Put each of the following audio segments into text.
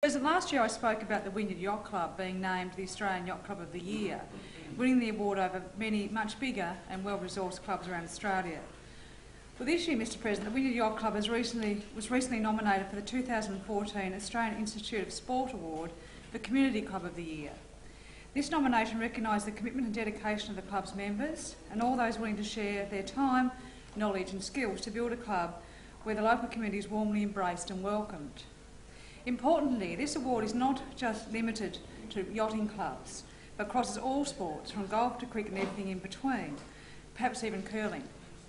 Last year I spoke about the Wynyard Yacht Club being named the Australian Yacht Club of the Year, winning the award over many much bigger and well-resourced clubs around Australia. Well, this year, Mr President, the Wynyard Yacht Club was recently nominated for the 2014 Australian Institute of Sport Award for Community Club of the Year. This nomination recognised the commitment and dedication of the club's members and all those willing to share their time, knowledge and skills to build a club where the local community is warmly embraced and welcomed. Importantly, this award is not just limited to yachting clubs, but crosses all sports, from golf to cricket and everything in between, perhaps even curling.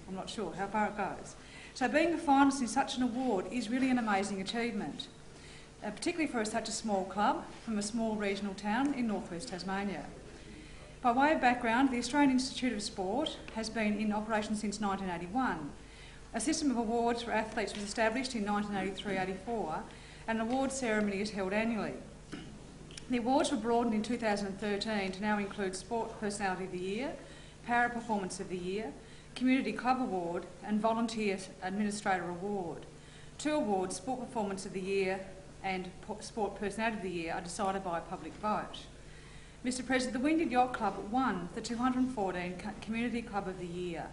I'm not sure how far it goes. So being a finalist in such an award is really an amazing achievement, particularly for such a small club from a small regional town in northwest Tasmania. By way of background, the Australian Institute of Sport has been in operation since 1981. A system of awards for athletes was established in 1983-84, and an award ceremony is held annually. The awards were broadened in 2013 to now include Sport Personality of the Year, Para Performance of the Year, Community Club Award and Volunteer Administrator Award. Two awards, Sport Performance of the Year and Sport Personality of the Year, are decided by a public vote. Mr President, the Wynyard Yacht Club won the 214 Community Club of the Year.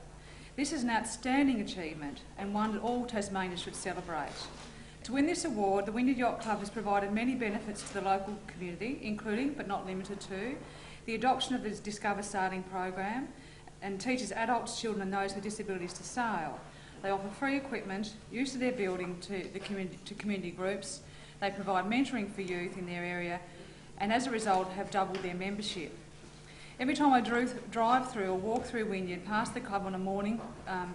This is an outstanding achievement and one that all Tasmanians should celebrate. To win this award, the Wynyard Yacht Club has provided many benefits to the local community, including, but not limited to, the adoption of the Discover Sailing program and teaches adults, children and those with disabilities to sail. They offer free equipment, use of their building to community groups. They provide mentoring for youth in their area and as a result have doubled their membership. Every time I drive through or walk through Wynyard past the club on a morning,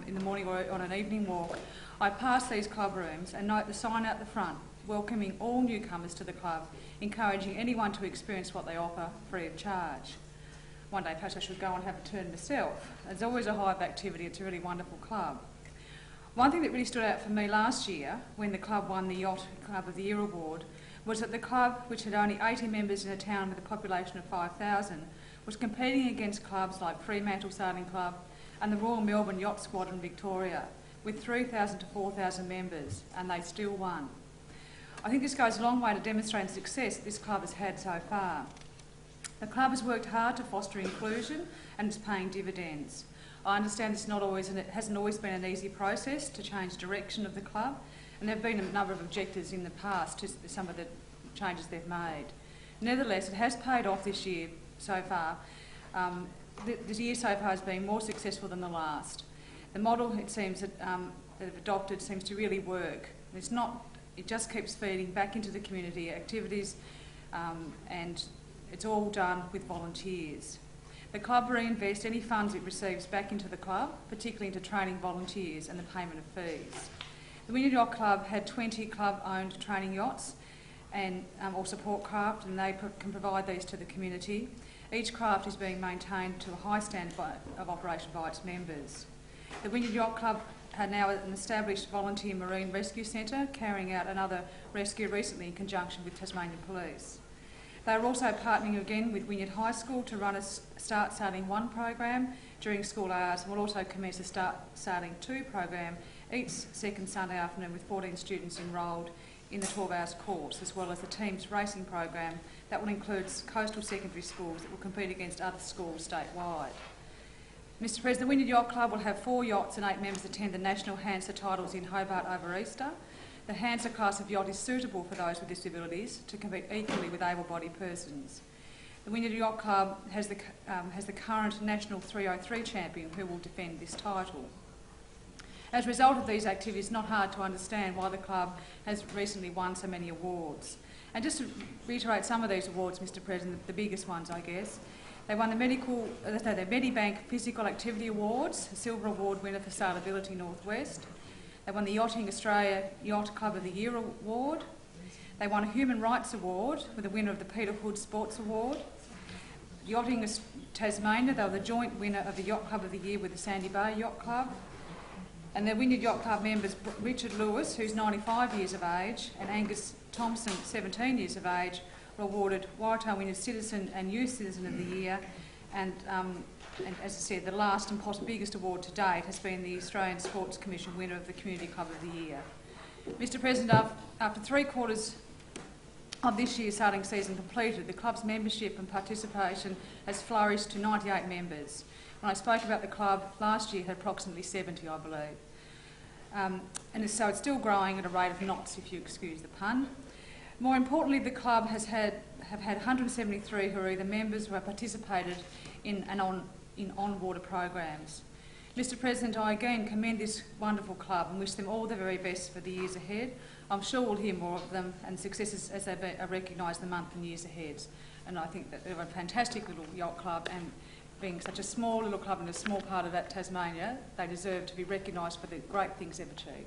in the morning or on an evening walk, I pass these club rooms and note the sign out the front welcoming all newcomers to the club, encouraging anyone to experience what they offer free of charge. One day perhaps I should go and have a turn myself. There's always a hive activity, it's a really wonderful club. One thing that really stood out for me last year when the club won the Yacht Club of the Year award was that the club, which had only 80 members in a town with a population of 5,000, was competing against clubs like Fremantle Sailing Club and the Royal Melbourne Yacht Squadron Victoria, with 3,000 to 4,000 members, and they still won. I think this goes a long way to demonstrating the success this club has had so far. The club has worked hard to foster inclusion and is paying dividends. I understand it hasn't always been an easy process to change direction of the club, and there have been a number of objectors in the past to some of the changes they've made. Nevertheless, it has paid off this year so far. This year so far has been more successful than the last. The model, it seems, that they've adopted seems to really work. It just keeps feeding back into the community activities and it's all done with volunteers. The club reinvests any funds it receives back into the club, particularly into training volunteers and the payment of fees. The Wynyard Yacht Club had 20 club-owned training yachts or support craft, and they can provide these to the community. Each craft is being maintained to a high standard of operation by its members. The Wynyard Yacht Club are now an established volunteer marine rescue centre, carrying out another rescue recently in conjunction with Tasmanian Police. They are also partnering again with Wynyard High School to run a Start Sailing 1 program during school hours, and will also commence a Start Sailing 2 program each second Sunday afternoon with 14 students enrolled in the 12 hours course, as well as the Teams Racing program that will include coastal secondary schools that will compete against other schools statewide. Mr President, the Wynyard Yacht Club will have 4 yachts and 8 members attend the National Hanser titles in Hobart over Easter. The Hanser class of yacht is suitable for those with disabilities to compete equally with able-bodied persons. The Wynyard Yacht Club has the current National 303 champion who will defend this title. As a result of these activities, it's not hard to understand why the club has recently won so many awards. And just to reiterate some of these awards, Mr President, the biggest ones I guess, they won the Medibank Physical Activity Awards, a Silver Award winner for Sailability Northwest. They won the Yachting Australia Yacht Club of the Year Award. They won a Human Rights Award with the winner of the Peter Hood Sports Award. Yachting Tasmania, they were the joint winner of the Yacht Club of the Year with the Sandy Bay Yacht Club. And the Wynyard Yacht Club members Richard Lewis, who's 95 years of age, and Angus Thompson, 17 years of age, were awarded Waratah Wynyard Citizen and Youth Citizen of the Year, and as I said, the last and possibly biggest award to date has been the Australian Sports Commission winner of the Community Club of the Year. Mr President, after 3/4 of this year's sailing season completed, the club's membership and participation has flourished to 98 members. When I spoke about the club last year, it had approximately 70, I believe. And so it's still growing at a rate of knots, if you excuse the pun. More importantly, the club have had 173 who are either members or have participated in on-water programs. Mr President, I again commend this wonderful club and wish them all the very best for the years ahead. I'm sure we'll hear more of them and successes as they are recognised in the month and years ahead. And I think that they're a fantastic little yacht club, and being such a small little club in a small part of that Tasmania, they deserve to be recognised for the great things they've achieved.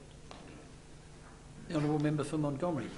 The Honourable Member for Montgomery.